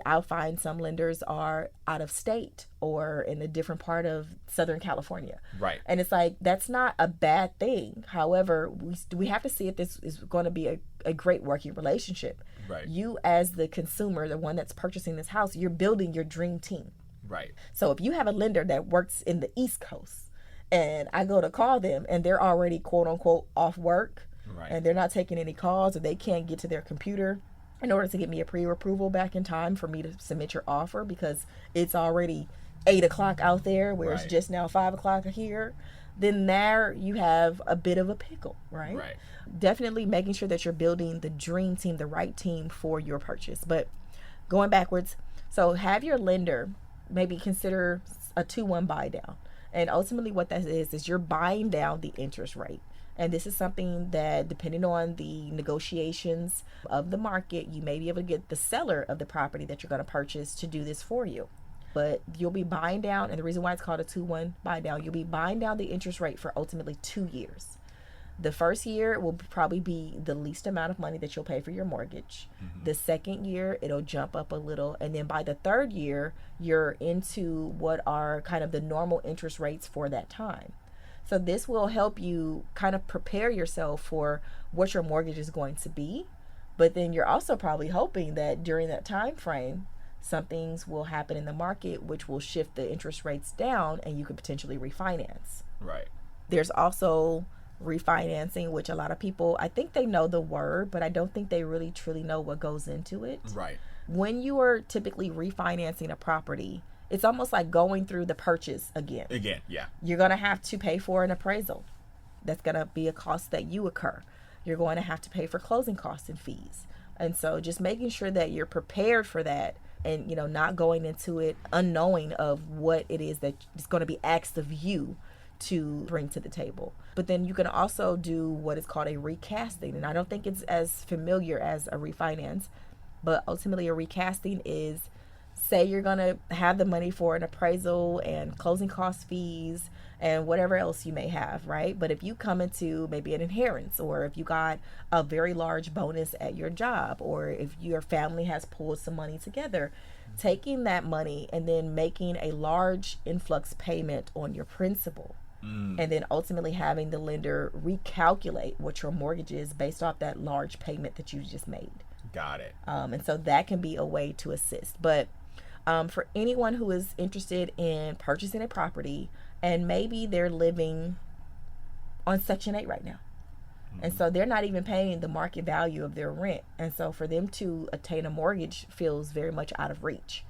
I'll find some lenders are out of state or in a different part of Southern California. Right. And it's like, that's not a bad thing. However, we have to see if this is going to be a great working relationship. Right. You as the consumer, the one that's purchasing this house, you're building your dream team. Right. So if you have a lender that works in the East Coast and I go to call them and they're already quote unquote off work, right, and they're not taking any calls or they can't get to their computer in order to get me a pre-approval back in time for me to submit your offer because it's already 8 o'clock out there where right, it's just now 5 o'clock here, then there you have a bit of a pickle, right? Right. Definitely making sure that you're building the dream team, the right team for your purchase. But going backwards, so have your lender maybe consider a 2-1 buy down. And ultimately what that is you're buying down the interest rate. And this is something that, depending on the negotiations of the market, you may be able to get the seller of the property that you're going to purchase to do this for you. But you'll be buying down, and the reason why it's called a 2-1 buy down, you'll be buying down the interest rate for ultimately 2 years. The first year will probably be the least amount of money that you'll pay for your mortgage. Mm-hmm. The second year, it'll jump up a little. And then by the third year, you're into what are kind of the normal interest rates for that time. So this will help you kind of prepare yourself for what your mortgage is going to be. But then you're also probably hoping that during that time frame, some things will happen in the market which will shift the interest rates down and you could potentially refinance. Right. There's also refinancing, which a lot of people, I think they know the word, but I don't think they really truly know what goes into it. Right. When you are typically refinancing a property, it's almost like going through the purchase again. Yeah. You're going to have to pay for an appraisal. That's going to be a cost that you incur. You're going to have to pay for closing costs and fees. And so just making sure that you're prepared for that and, not going into it unknowing of what it is that is going to be asked of you to bring to the table. But then you can also do what is called a recasting. And I don't think it's as familiar as a refinance, but ultimately a recasting is, say you're going to have the money for an appraisal and closing cost fees and whatever else you may have, right? But if you come into maybe an inheritance, or if you got a very large bonus at your job, or if your family has pulled some money together, taking that money and then making a large influx payment on your principal, and then ultimately having the lender recalculate what your mortgage is based off that large payment that you just made. Got it. And so that can be a way to assist. But for anyone who is interested in purchasing a property and maybe they're living on Section 8 right now, and so they're not even paying the market value of their rent, and so for them to attain a mortgage feels very much out of reach.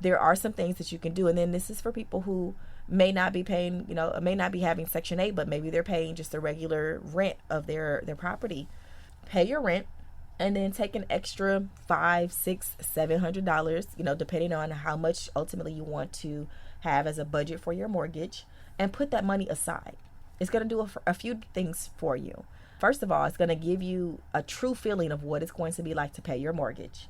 There are some things that you can do, and then this is for people who may not be paying, may not be having Section 8, but maybe they're paying just the regular rent of their property. Pay your rent, and then take an extra $500, $600, $700, depending on how much ultimately you want to have as a budget for your mortgage, and put that money aside. It's going to do a few things for you. First of all, it's going to give you a true feeling of what it's going to be like to pay your mortgage,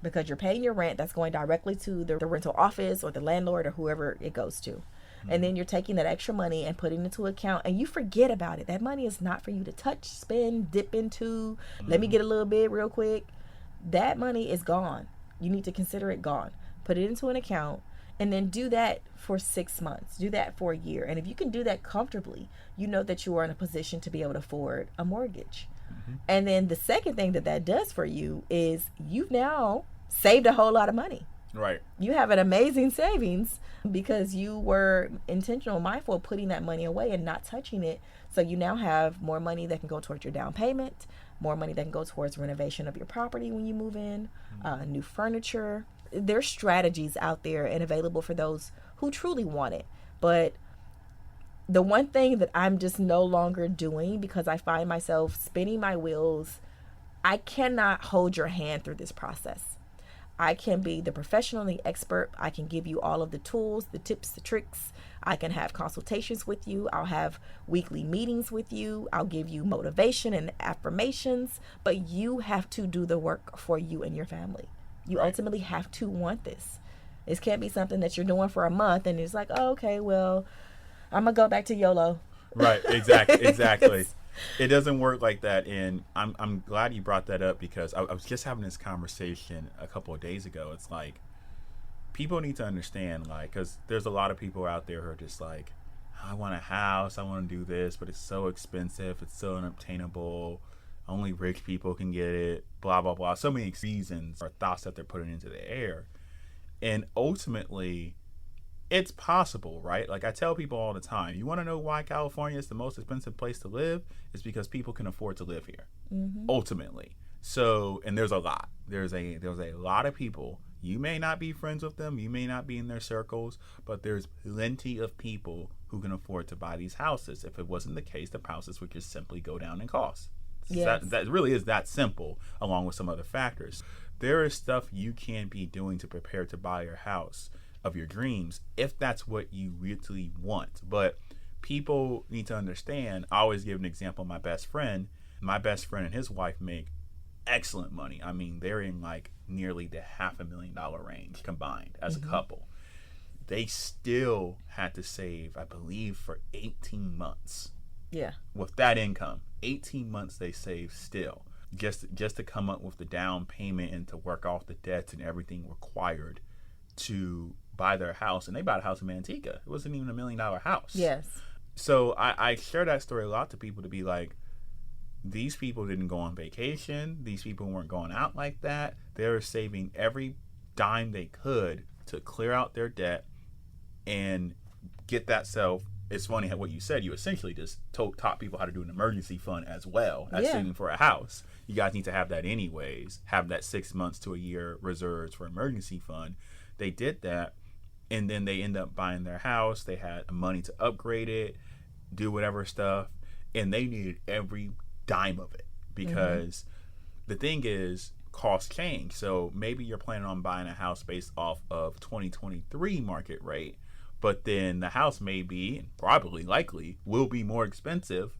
because you're paying your rent. That's going directly to the rental office or the landlord or whoever it goes to. And then you're taking that extra money and putting it into account, and you forget about it. That money is not for you to touch, spend, dip into. Let me get a little bit real quick. That money is gone. You need to consider it gone. Put it into an account, and then do that for 6 months. Do that for a year. And if you can do that comfortably, you know that you are in a position to be able to afford a mortgage. And then the second thing that does for you is you've now saved a whole lot of money. Right. You have an amazing savings because you were intentional, mindful of putting that money away and not touching it. So you now have more money that can go towards your down payment, more money that can go towards renovation of your property when you move in, new furniture. There's strategies out there and available for those who truly want it. But the one thing that I'm just no longer doing, because I find myself spinning my wheels, I cannot hold your hand through this process. I can be the professional, the expert. I can give you all of the tools, the tips, the tricks. I can have consultations with you. I'll have weekly meetings with you. I'll give you motivation and affirmations, but you have to do the work for you and your family. You ultimately have to want this. This can't be something that you're doing for a month and it's like, oh, okay, well, I'm going to go back to YOLO. Right. Exactly. It doesn't work like that. And I'm glad you brought that up, because I was just having this conversation a couple of days ago. It's like, people need to understand, like, because there's a lot of people out there who are just like, I want a house, I want to do this, but it's so expensive, it's so unobtainable, only rich people can get it, blah, blah, blah. So many reasons or thoughts that they're putting into the air. And ultimately, it's possible, right? Like I tell people all the time, you want to know why California is the most expensive place to live? It's because people can afford to live here, ultimately. So, and there's a lot. There's a lot of people. You may not be friends with them, you may not be in their circles, but there's plenty of people who can afford to buy these houses. If it wasn't the case, the houses would just simply go down in cost. Yes. That really is that simple, along with some other factors. There is stuff you can be doing to prepare to buy your house of your dreams, if that's what you really want. But people need to understand, I always give an example. My best friend and his wife make excellent money. I mean, they're in like nearly the $500,000 range combined as a couple. They still had to save, I believe, for 18 months. Yeah. With that income, 18 months they saved still, just to come up with the down payment and to work off the debts and everything required to buy their house. And they bought a house in Manteca. It wasn't even $1 million house. Yes. So I share that story a lot to people, to be like, these people didn't go on vacation. These people weren't going out like that. They were saving every dime they could to clear out their debt and get that self. It's funny how what you said. You essentially just taught people how to do an emergency fund as well as saving for a house. You guys need to have that anyways. Have that 6 months to a year reserves for emergency fund. They did that, and then they end up buying their house. They had money to upgrade it, do whatever stuff, and they needed every dime of it, because the thing is, costs change. So maybe you're planning on buying a house based off of 2023 market rate, but then the house may be, and probably likely will be, more expensive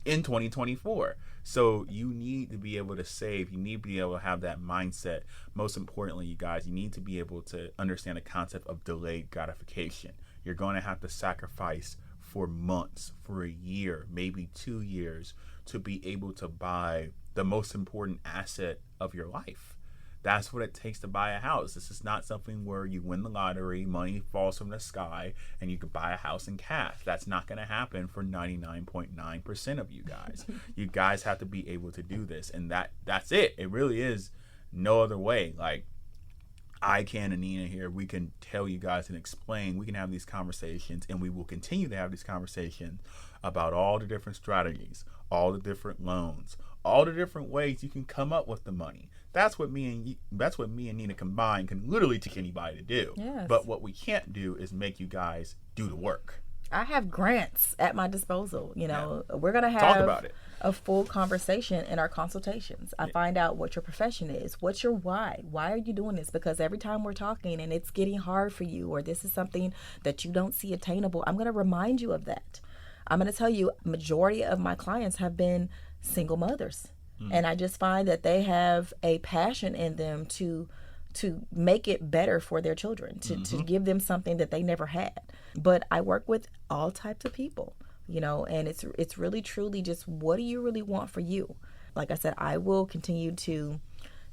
in 2024. So you need to be able to save. You need to be able to have that mindset. Most importantly, you guys, you need to be able to understand the concept of delayed gratification. You're going to have to sacrifice for months, for a year, maybe 2 years, to be able to buy the most important asset of your life. That's what it takes to buy a house. This is not something where you win the lottery, money falls from the sky, and you could buy a house in cash. That's not going to happen for 99.9% of you guys. You guys have to be able to do this, and that's it. It really is no other way. Like, I can, and Nina here, we can tell you guys and explain. We can have these conversations, and we will continue to have these conversations about all the different strategies, all the different loans, all the different ways you can come up with the money. That's what me and Nina combined can literally teach anybody to do. Yes. But what we can't do is make you guys do the work. I have grants at my disposal. We're going to Talk have about it. A full conversation in our consultations. I find out what your profession is. What's your why? Why are you doing this? Because every time we're talking and it's getting hard for you, or this is something that you don't see attainable, I'm going to remind you of that. I'm going to tell you, majority of my clients have been single mothers. And I just find that they have a passion in them to make it better for their children, to give them something that they never had. But I work with all types of people, and it's really truly just, what do you really want for you? Like I said, I will continue to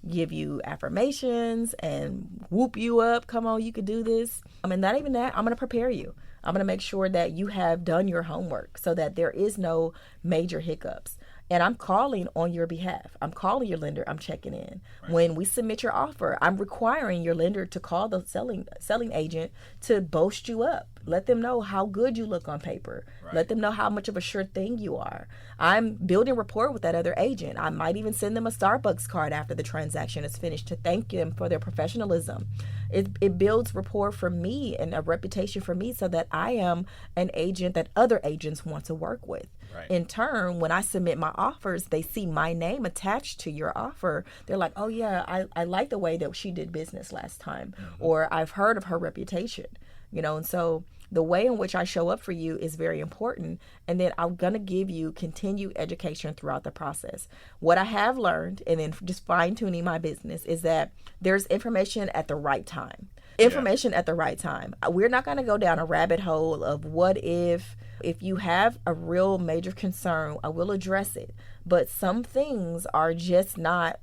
give you affirmations and whoop you up. Come on, you could do this. Not even that. I'm going to prepare you. I'm going to make sure that you have done your homework so that there is no major hiccups. And I'm calling on your behalf. I'm calling your lender. I'm checking in. Right. When we submit your offer, I'm requiring your lender to call the selling agent to boast you up. Let them know how good you look on paper. Right. Let them know how much of a sure thing you are. I'm building rapport with that other agent. I might even send them a Starbucks card after the transaction is finished to thank them for their professionalism. It builds rapport for me and a reputation for me, so that I am an agent that other agents want to work with. Right. In turn, when I submit my offers, they see my name attached to your offer. They're like, oh yeah, I like the way that she did business last time, or I've heard of her reputation, and so the way in which I show up for you is very important. And then I'm going to give you continued education throughout the process. What I have learned, and then just fine tuning my business, is that there's information at the right time. Information at the right time. We're not going to go down a rabbit hole of what if you have a real major concern, I will address it. But some things are just not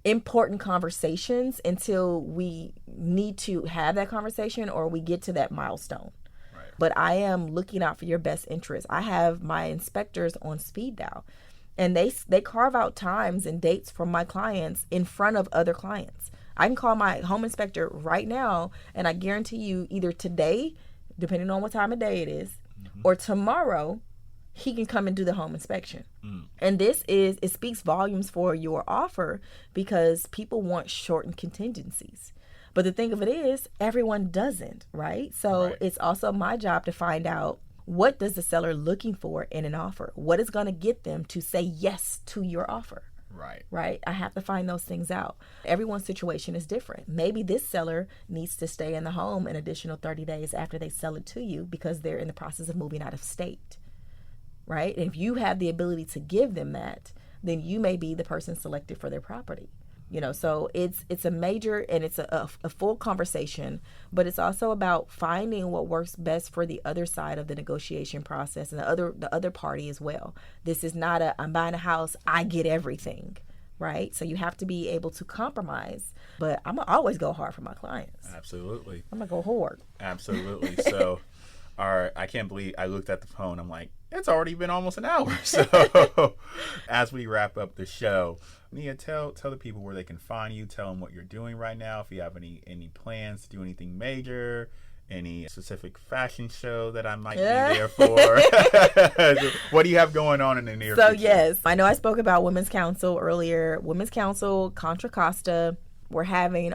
important conversations until we need to have that conversation or we get to that milestone. Right. But I am looking out for your best interest. I have my inspectors on speed dial, and they carve out times and dates for my clients in front of other clients. I can call my home inspector right now, and I guarantee you either today, depending on what time of day it is, or tomorrow, he can come and do the home inspection. And it speaks volumes for your offer because people want shortened contingencies. But the thing of it is, everyone doesn't, right? So it's also my job to find out, what does the seller looking for in an offer? What is going to get them to say yes to your offer? Right. I have to find those things out. Everyone's situation is different. Maybe this seller needs to stay in the home an additional 30 days after they sell it to you because they're in the process of moving out of state. Right? And if you have the ability to give them that, then you may be the person selected for their property. So it's a major, and it's a full conversation, but it's also about finding what works best for the other side of the negotiation process and the other party as well. This is not I'm buying a house, I get everything, right? So you have to be able to compromise, but I'm gonna always go hard for my clients. Absolutely. I'm gonna go hard. Absolutely. So, I can't believe I looked at the phone. I'm like, it's already been almost an hour. So as we wrap up the show, Nia, tell the people where they can find you. Tell them what you're doing right now. If you have any plans to do anything major, any specific fashion show that I might be there for. What do you have going on in the near future? So yes, I know I spoke about Women's Council earlier. Women's Council, Contra Costa. We're having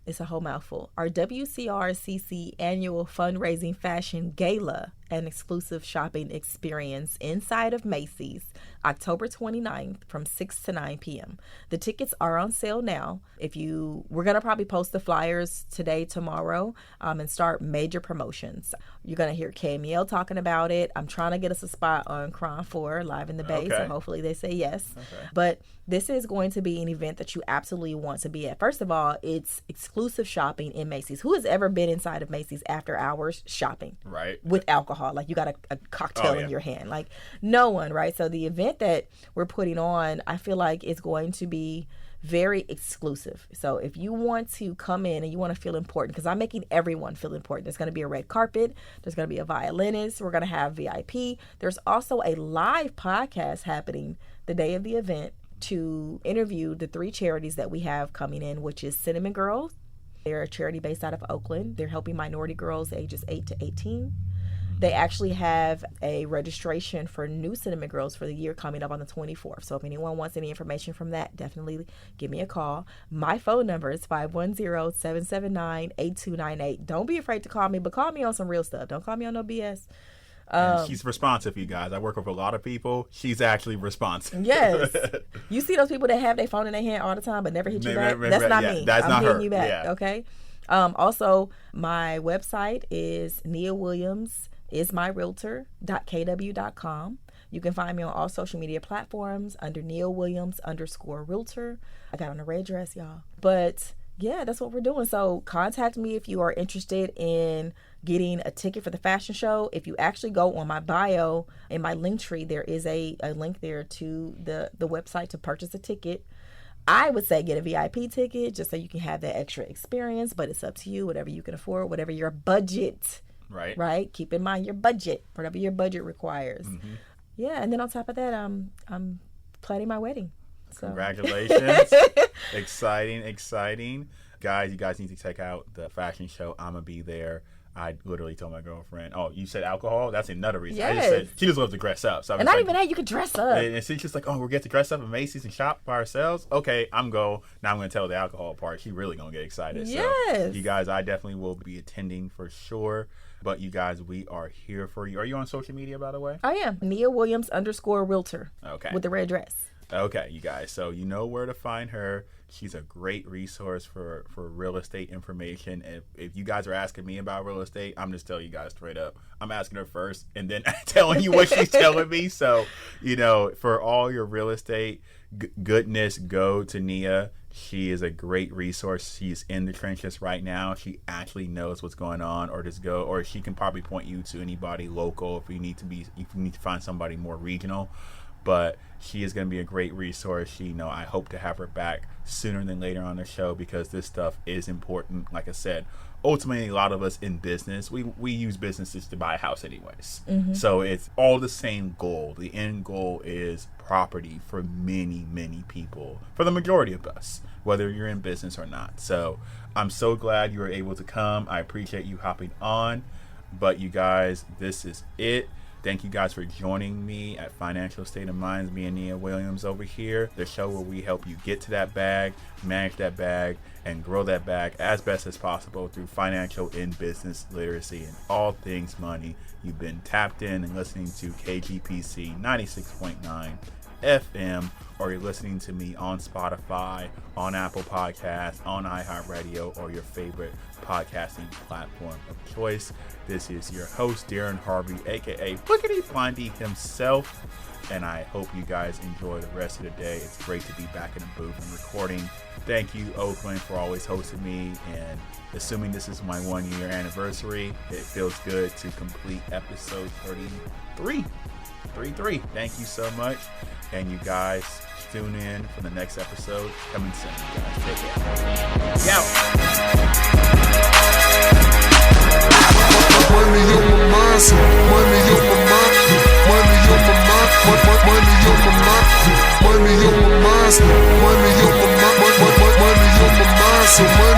it's a whole mouthful, our WCRCC annual fundraising fashion gala and exclusive shopping experience inside of Macy's, October 29th from 6 to 9 p.m. The tickets are on sale now. We're going to probably post the flyers today, tomorrow, and start major promotions. You're going to hear KML talking about it. I'm trying to get us a spot on Cron 4 live in the Bay, so hopefully they say yes. Okay. But this is going to be an event that you absolutely want to be at. First of all, it's exclusive shopping in Macy's. Who has ever been inside of Macy's after hours shopping? Right. With alcohol? Like you got a cocktail in your hand. Like no one, right? So the event that we're putting on, I feel like is going to be very exclusive. So if you want to come in and you want to feel important, because I'm making everyone feel important. There's going to be a red carpet. There's going to be a violinist. We're going to have VIP. There's also a live podcast happening the day of the event to interview the 3 charities that we have coming in, which is Cinnamon Girls. They're a charity based out of Oakland. They're helping minority girls ages 8 to 18. They actually have a registration for new Cinnamon Girls for the year coming up on the 24th. So if anyone wants any information from that, definitely give me a call. My phone number is 510-779-8298. Don't be afraid to call me, but call me on some real stuff. Don't call me on no BS. And she's responsive, you guys. I work with a lot of people. She's actually responsive. Yes. You see those people that have their phone in their hand all the time but never hit you back? That's not me. That's not her. I'm hitting you back, okay? Also, my website is Nia Williams ismyrealtor.kw.com. You can find me on all social media platforms under Nia Williams _realtor. I got on a red dress, y'all. But yeah, that's what we're doing. So contact me if you are interested in getting a ticket for the fashion show. If you actually go on my bio in my link tree, there is a link there to the website to purchase a ticket. I would say get a VIP ticket just so you can have that extra experience, but it's up to you, whatever you can afford, whatever your budget. Right. Keep in mind your budget, whatever your budget requires. Mm-hmm. Yeah, and then on top of that, I'm planning my wedding. So. Congratulations! Exciting, guys! You guys need to check out the fashion show. I'm gonna be there. I literally told my girlfriend, "Oh, you said alcohol? That's another reason." Yes. I just said she just loves to dress up. So and not even that, you could dress up. And she's just like, "Oh, we'll get to dress up at Macy's and shop by ourselves." Okay, now I'm gonna tell the alcohol part. She really gonna get excited. Yes. So, you guys, I definitely will be attending for sure. But you guys, we are here for you. Are you on social media, by the way? I am. Nia Williams _realtor. Okay. With the red dress. Okay, you guys. So you know where to find her. She's a great resource for real estate information. If you guys are asking me about real estate, I'm just telling you guys straight up. I'm asking her first and then telling you what she's telling me. So, for all your real estate goodness, go to Nia. She is a great resource. She's in the trenches right now. She actually knows what's going on, or she can probably point you to anybody local if you need to find somebody more regional. But she is going to be a great resource. I hope to have her back sooner than later on the show because this stuff is important. Like I said, ultimately, a lot of us in business, we use businesses to buy a house anyways. Mm-hmm. So it's all the same goal. The end goal is property for many, many people, for the majority of us, whether you're in business or not. So I'm so glad you were able to come. I appreciate you hopping on. But you guys, this is it. Thank you guys for joining me at Financial State of Mind. Me and Nia Williams over here, the show where we help you get to that bag, manage that bag, and grow that bag as best as possible through financial and business literacy and all things money. You've been tapped in and listening to KGPC 96.9 FM, or you're listening to me on Spotify, on Apple Podcasts, on iHeartRadio, or your favorite podcasting platform of choice. This is your host, Darrin Harvey, aka Boogity Blondie himself, and I hope you guys enjoy the rest of the day. It's great to be back in the booth and recording. Thank you, Oakland, for always hosting me, and assuming this is my 1-year anniversary, it feels good to complete episode 33. Thank you so much, and you guys tune in for the next episode coming soon. You guys take care. Money on my mind, so money on my mind, money on my mind, money on my mind, money on my mind, so money on my mind, money on my mind, so money.